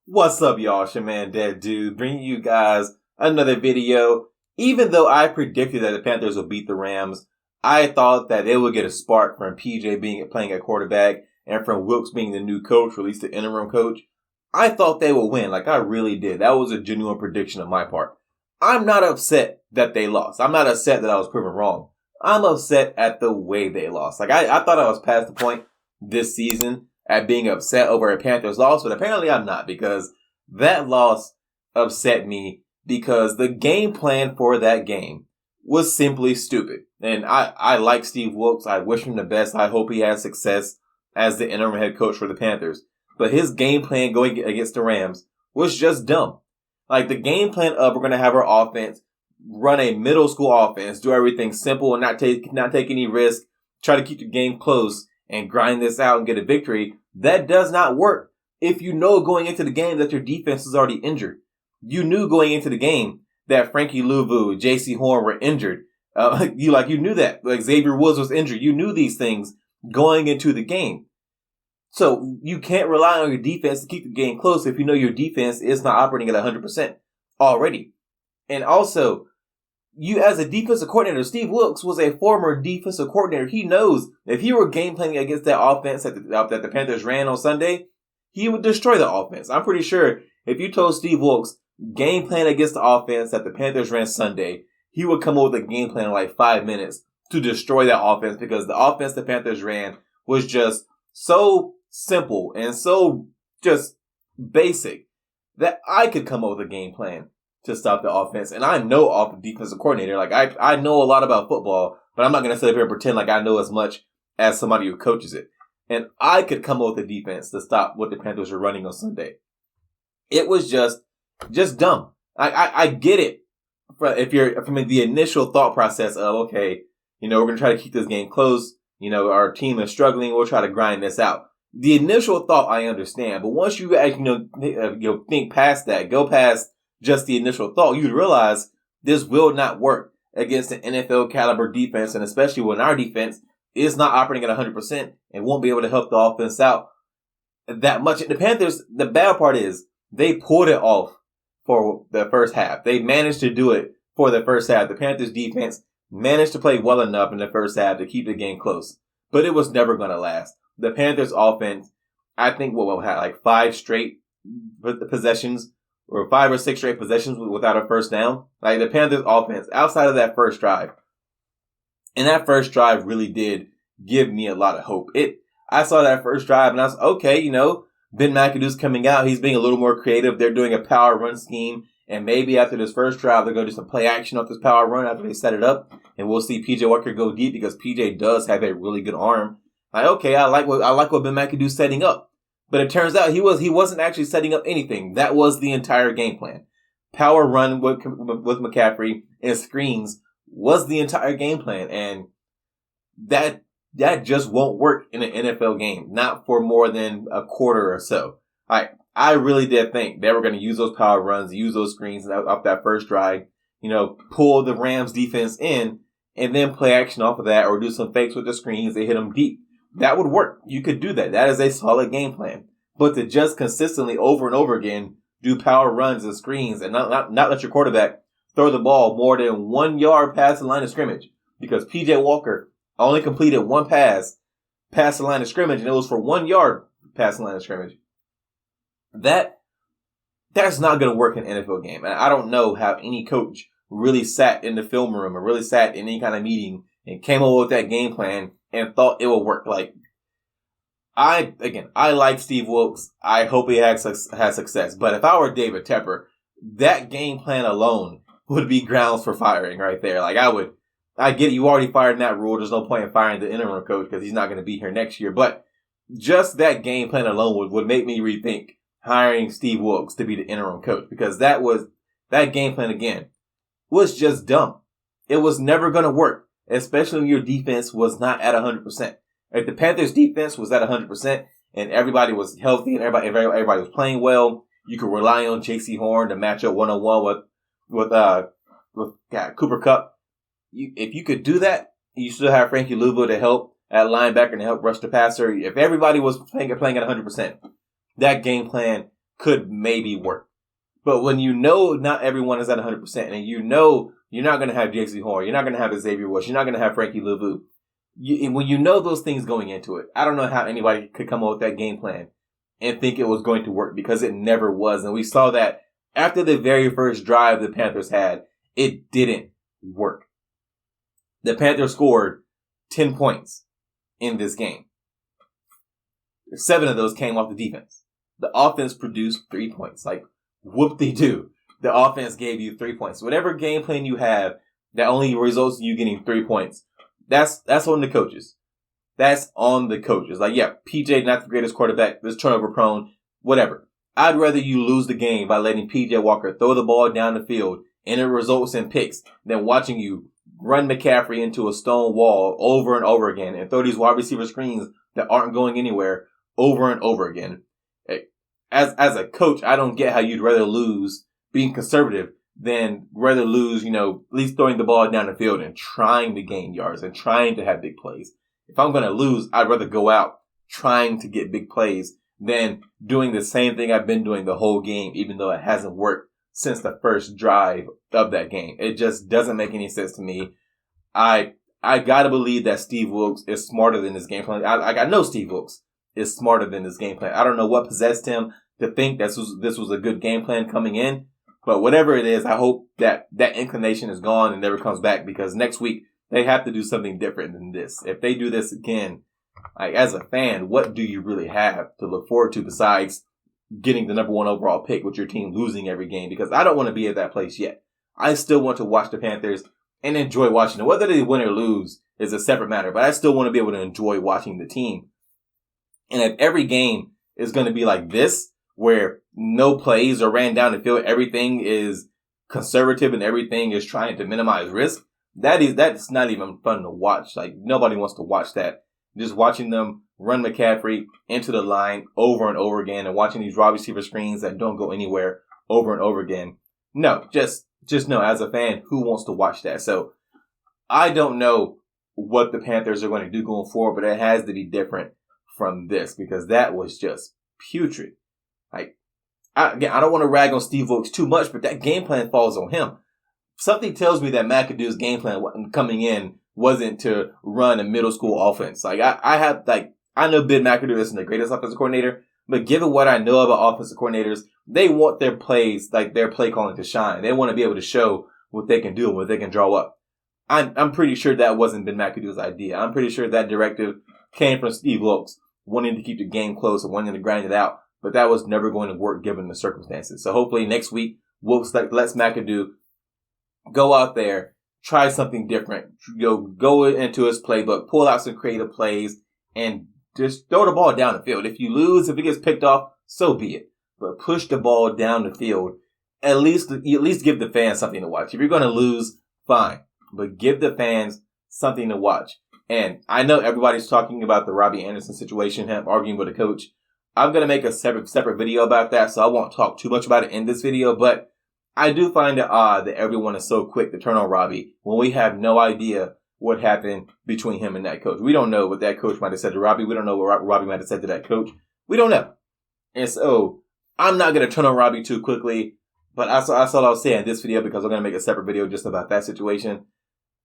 What's up, y'all? It's your man, Dead Dude, bringing you guys another video. Even though I predicted that the Panthers would beat the Rams, I thought that they would get a spark from PJ playing at quarterback and from Wilkes being the new coach, or at least the interim coach. I thought they would win, like I really did. That was a genuine prediction on my part. I'm not upset that they lost. I'm not upset that I was proven wrong. I'm upset at the way they lost. Like I thought I was past the point this season at being upset over a Panthers loss, but apparently I'm not, because that loss upset me because the game plan for that game was simply stupid. And I like Steve Wilkes. I wish him the best. I hope he has success as the interim head coach for the Panthers. But his game plan going against the Rams was just dumb. Like the game plan of we're going to have our offense run a middle school offense, do everything simple and not take any risk, try to keep the game close and grind this out and get a victory. That does not work if you know going into the game that your defense is already injured. You knew going into the game that Frankie Louvu, J.C. Horn were injured. You knew that. Like Xavier Woods was injured. You knew these things going into the game. So you can't rely on your defense to keep the game close if you know your defense is not operating at 100% already. And also, you as a defensive coordinator, Steve Wilkes was a former defensive coordinator. He knows if he were game planning against that offense that the Panthers ran on Sunday, he would destroy the offense. I'm pretty sure if you told Steve Wilkes game plan against the offense that the Panthers ran Sunday, he would come up with a game plan in like 5 minutes to destroy that offense, because the offense the Panthers ran was just so simple and so just basic that I could come up with a game plan to stop the offense. And I know off the defensive coordinator. Like I know a lot about football, but I'm not going to sit up here and pretend like I know as much as somebody who coaches it. And I could come up with a defense to stop what the Panthers were running on Sunday. It was just dumb. I get it. If you're from the initial thought process of, okay, we're going to try to keep this game close. Our team is struggling. We'll try to grind this out. The initial thought I understand, but once you think past that, go past just the initial thought, you'd realize this will not work against an NFL caliber defense, and especially when our defense is not operating at 100% and won't be able to help the offense out that much. And the Panthers, the bad part is they pulled it off for the first half. They managed to do it for the first half. The Panthers defense managed to play well enough in the first half to keep the game close, but it was never going to last. The Panthers offense, I think we'll have like 5 straight possessions, or 5 or 6 straight possessions without a first down. Like the Panthers offense, outside of that first drive. And that first drive really did give me a lot of hope. I saw that first drive and I was, okay, Ben McAdoo's coming out. He's being a little more creative. They're doing a power run scheme. And maybe after this first drive, they're going to do some play action off this power run after they set it up. And we'll see PJ Walker go deep, because PJ does have a really good arm. Like, okay, I like what Ben McAdoo's setting up. But it turns out he wasn't actually setting up anything. That was the entire game plan. Power run with McCaffrey and screens was the entire game plan. And that just won't work in an NFL game. Not for more than a quarter or so. I really did think they were going to use those power runs, use those screens off that first drive, pull the Rams defense in and then play action off of that, or do some fakes with the screens. They hit them deep. That would work. You could do that. That is a solid game plan. But to just consistently over and over again do power runs and screens and not let your quarterback throw the ball more than 1 yard past the line of scrimmage, because PJ Walker only completed 1 pass past the line of scrimmage, and it was for 1 yard past the line of scrimmage. That's not going to work in an NFL game. And I don't know how any coach really sat in the film room or really sat in any kind of meeting and came up with that game plan and thought it would work. Like, I like Steve Wilkes. I hope he has success. But if I were David Tepper, that game plan alone would be grounds for firing right there. Like, I get it. You already fired Nat Rule. There's no point in firing the interim coach because he's not going to be here next year. But just that game plan alone would make me rethink hiring Steve Wilkes to be the interim coach, because that game plan again was just dumb. It was never going to work, especially when your defense was not at 100%. If the Panthers defense was at 100% and everybody was healthy and everybody was playing well, you could rely on J.C. Horn to match up one-on-one with Cooper Kupp. If you could do that, you still have Frankie Louvu to help at linebacker and help rush the passer. If everybody was playing at 100%, that game plan could maybe work. But when you know not everyone is at 100%, and you know you're not going to have J.C. Horn, you're not going to have Xavier Woods, you're not going to have Frankie Louvu. When you know those things going into it, I don't know how anybody could come up with that game plan and think it was going to work, because it never was. And we saw that after the very first drive the Panthers had, it didn't work. The Panthers scored 10 points in this game. 7 of those came off the defense. The offense produced 3 points. Like, whoop-de-doo. The offense gave you 3 points. Whatever game plan you have that only results in you getting 3 points, that's on the coaches. That's on the coaches. Like, yeah, PJ not the greatest quarterback, this turnover prone, whatever. I'd rather you lose the game by letting PJ Walker throw the ball down the field and it results in picks than watching you run McCaffrey into a stone wall over and over again and throw these wide receiver screens that aren't going anywhere over and over again. As a coach, I don't get how you'd rather lose being conservative than rather lose, at least throwing the ball down the field and trying to gain yards and trying to have big plays. If I'm going to lose, I'd rather go out trying to get big plays than doing the same thing I've been doing the whole game, even though it hasn't worked since the first drive of that game. It just doesn't make any sense to me. I gotta believe that Steve Wilks is smarter than this game plan. I know Steve Wilks is smarter than this game plan. I don't know what possessed him to think this was a good game plan coming in, but whatever it is, I hope that inclination is gone and never comes back, because next week they have to do something different than this. If they do this again, like, as a fan, what do you really have to look forward to besides getting the number 1 overall pick with your team losing every game? Because I don't want to be at that place yet. I still want to watch the Panthers and enjoy watching them. Whether they win or lose is a separate matter, but I still want to be able to enjoy watching the team. And if every game is going to be like this, where no plays are ran down the field, everything is conservative and everything is trying to minimize risk, that's not even fun to watch. Like, nobody wants to watch that. Just watching them run McCaffrey into the line over and over again and watching these wide receiver screens that don't go anywhere over and over again. No, just no, as a fan, who wants to watch that? So I don't know what the Panthers are going to do going forward, but it has to be different from this, because that was just putrid. Like, I don't want to rag on Steve Wilks too much, but that game plan falls on him. Something tells me that McAdoo's game plan coming in wasn't to run a middle school offense. Like, I know Ben McAdoo isn't the greatest offensive coordinator, but given what I know about offensive coordinators, they want their plays, like their play calling, to shine. They want to be able to show what they can do and what they can draw up. I'm pretty sure that wasn't Ben McAdoo's idea. I'm pretty sure that directive came from Steve Wilks, wanting to keep the game close and wanting to grind it out. But that was never going to work given the circumstances. So hopefully next week, Wilks lets McAdoo go out there, try something different, go into his playbook, pull out some creative plays, and just throw the ball down the field. If you lose, if it gets picked off, so be it. But push the ball down the field. At least give the fans something to watch. If you're going to lose, fine. But give the fans something to watch. And I know everybody's talking about the Robbie Anderson situation, him arguing with a coach. I'm going to make a separate video about that, so I won't talk too much about it in this video. But I do find it odd that everyone is so quick to turn on Robbie when we have no idea what happened between him and that coach. We don't know what that coach might have said to Robbie. We don't know what Robbie might have said to that coach. We don't know. And so I'm not going to turn on Robbie too quickly. But that's all I'll say in this video, because I'm going to make a separate video just about that situation.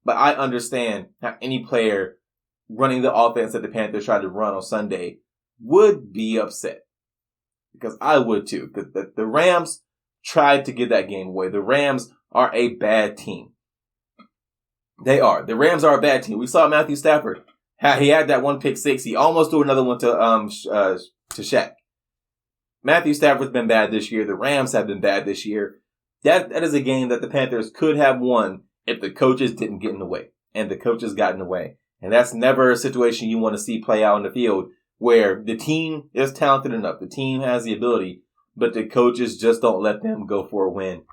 But I understand how any player running the offense that the Panthers tried to run on Sunday would be upset. Because I would too. The Rams tried to give that game away. The Rams are a bad team. They are. The Rams are a bad team. We saw Matthew Stafford. He had that one pick six. He almost threw another one to Shaq. Matthew Stafford's been bad this year. The Rams have been bad this year. That is a game that the Panthers could have won if the coaches didn't get in the way. And the coaches got in the way. And that's never a situation you want to see play out in the field, where the team is talented enough. The team has the ability, but the coaches just don't let them go for a win.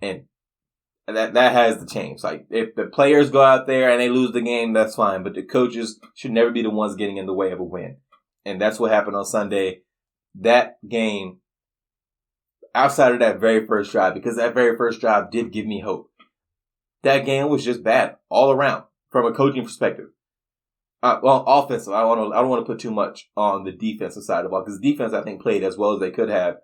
And that has to change. Like, if the players go out there and they lose the game, that's fine. But the coaches should never be the ones getting in the way of a win. And that's what happened on Sunday. That game, outside of that very first drive, because that very first drive did give me hope, that game was just bad all around from a coaching perspective. Offensive, I don't want to put too much on the defensive side of the ball, because defense, I think, played as well as they could have.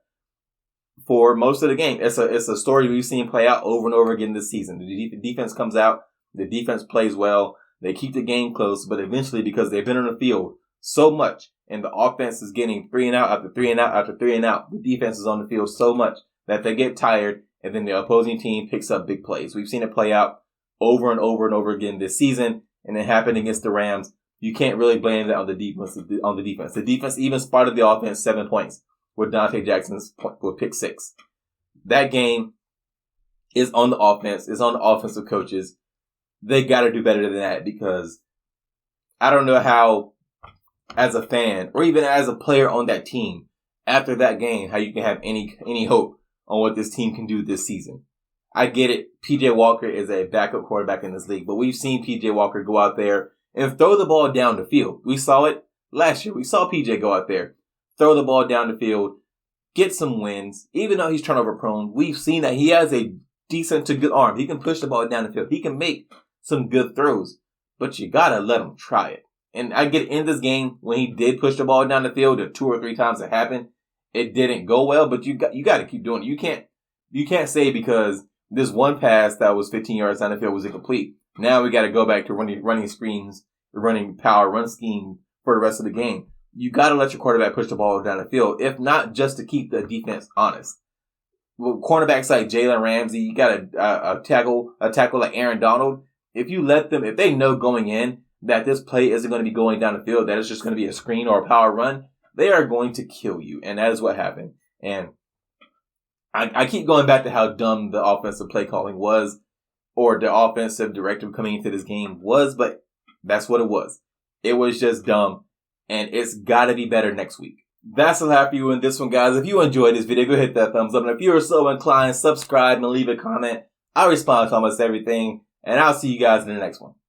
for most of the game. It's a story we've seen play out over and over again this season. The defense comes out, the defense plays well, they keep the game close, but eventually, because they've been on the field so much and the offense is getting 3 and out after 3 and out after 3 and out, the defense is on the field so much that they get tired, and then the opposing team picks up big plays. We've seen it play out over and over and over again this season, and it happened against the Rams. You can't really blame that on the defense. The defense even spotted the offense 7 points with Dante Jackson's with pick 6. That game is on the offense. It's on the offensive coaches. They got to do better than that, because I don't know how, as a fan or even as a player on that team, after that game, how you can have any hope on what this team can do this season. I get it. PJ Walker is a backup quarterback in this league, but we've seen PJ Walker go out there and throw the ball down the field. We saw it last year. We saw PJ go out there, throw the ball down the field, get some wins. Even though he's turnover prone, we've seen that he has a decent to good arm. He can push the ball down the field. He can make some good throws, but you gotta let him try it. And I get in this game, when he did push the ball down the field, the 2 or 3 times it happened, it didn't go well, but you got to keep doing it. You can't say because this one pass that was 15 yards down the field was incomplete, now we got to go back to running screens, running power run scheme for the rest of the game. You got to let your quarterback push the ball down the field, if not just to keep the defense honest. With cornerbacks like Jalen Ramsey, you got a tackle like Aaron Donald. If you let them, if they know going in that this play isn't going to be going down the field, that it's just going to be a screen or a power run, they are going to kill you. And that is what happened. And I keep going back to how dumb the offensive play calling was, or the offensive director coming into this game was, but that's what it was. It was just dumb, and it's got to be better next week. That's all I have for you in this one, guys. If you enjoyed this video, go hit that thumbs up. And if you're so inclined, subscribe and leave a comment. I respond to almost everything, and I'll see you guys in the next one.